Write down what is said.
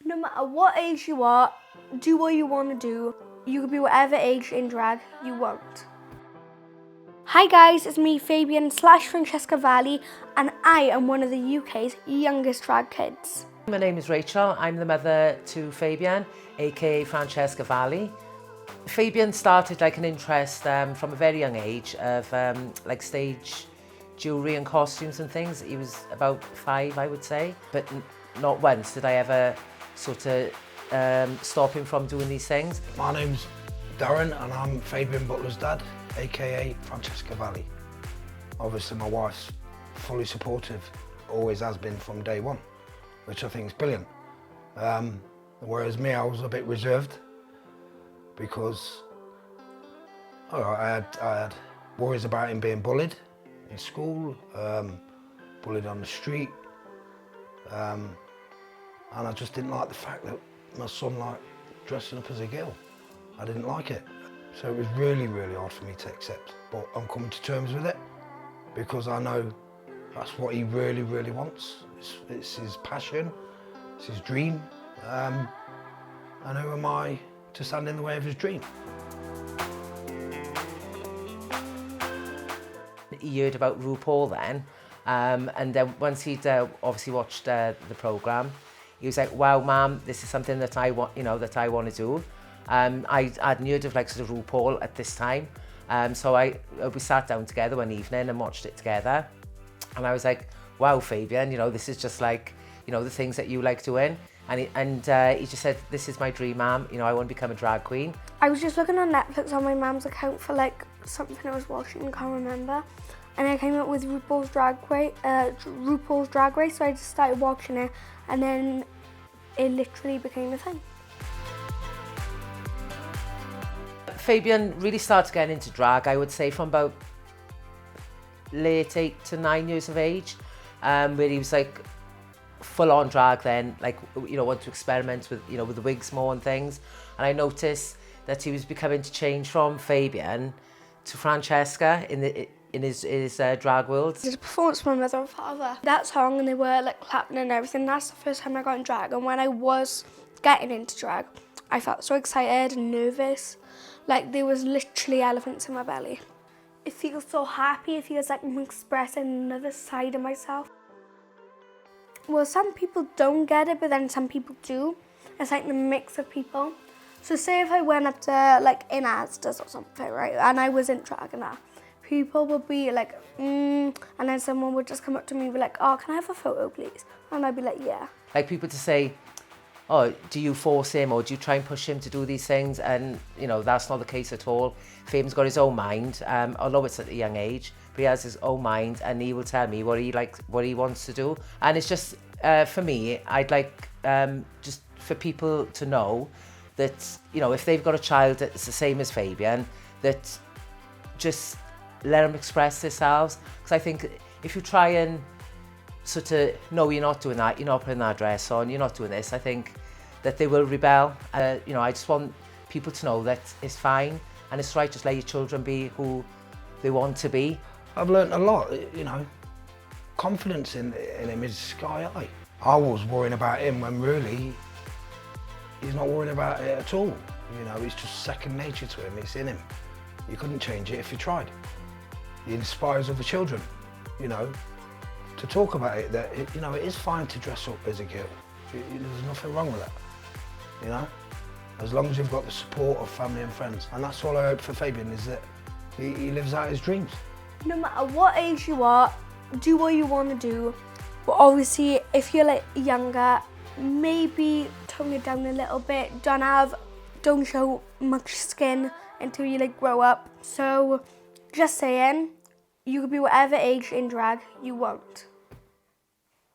No matter what age you are, do what you want to do. You could be whatever age in drag you want. Hi guys, it's me Fabian / Francheska Valley, and I am one of the UK's youngest drag kids. My name is Rachel. I'm the mother to Fabian, aka Francheska Valley. Fabian started like an interest from a very young age of like stage jewellery and costumes and things. He was about 5, I would say, but not once did I ever sort of stop him from doing these things. My name's Darren and I'm Fabian Butler's dad, aka Francheska Valley. Obviously my wife's fully supportive, always has been from day one, which I think is brilliant. Whereas me, I was a bit reserved because I had worries about him being bullied in school, bullied on the street, and I just didn't like the fact that my son liked dressing up as a girl. I didn't like it. So it was really, really hard for me to accept, but I'm coming to terms with it because I know that's what he really, really wants. It's his passion, it's his dream, and who am I to stand in the way of his dream? He heard about RuPaul then, and then once he'd obviously watched the programme, he was like, "Wow, Mum, this is something that I want, that I want to do." I hadn't heard of like sort of RuPaul at this time, so we sat down together one evening and watched it together, and I was like, "Wow, Fabian, this is just like the things that you like doing." And he just said, "This is my dream, Mum. I want to become a drag queen." I was just looking on Netflix on my mum's account for like something I was watching, can't remember, and I came up with RuPaul's Drag Race, so I just started watching it, and then it literally became a thing. Fabian really started getting into drag, I would say, from about late 8 to 9 years of age, where he was like full-on drag then, like, wanted to experiment with, with the wigs more and things. And I noticed that he was becoming to change from Fabian to Francheska in his drag world. There's a performance for my mother and father. That song, and they were like clapping and everything. That's the first time I got in drag. And when I was getting into drag, I felt so excited and nervous. Like there was literally elephants in my belly. It feels so happy. It feels like I'm expressing another side of myself. Well, some people don't get it, but then some people do. It's like the mix of people. So say if I went up to like in Asda's or something, right, and I was in drag and that, people would be like, and then someone would just come up to me and be like, "Oh, can I have a photo, please?" And I'd be like, "Yeah." Like people to say, "Oh, do you force him or do you try and push him to do these things?" And, that's not the case at all. Fabian's got his own mind, although it's at a young age, but he has his own mind and he will tell me what he wants to do. And it's just, for me, I'd like just for people to know that, if they've got a child that's the same as Fabian, that just let them express themselves. Because I think if you try and sort of, no, you're not doing that, you're not putting that dress on, you're not doing this, I think that they will rebel. I just want people to know that it's fine and it's right, just let your children be who they want to be. I've learnt a lot, confidence in him is sky high. I was worrying about him when really he's not worrying about it at all. It's just second nature to him, it's in him. You couldn't change it if you tried. He inspires other children, to talk about it, that it is fine to dress up as a girl. There's nothing wrong with that, as long as you've got the support of family and friends. And that's all I hope for Fabian, is that he lives out his dreams. No matter what age you are, do what you want to do. But obviously, if you're like younger, maybe tone it down a little bit. Don't show much skin until you like grow up. So just saying, you could be whatever age in drag you want.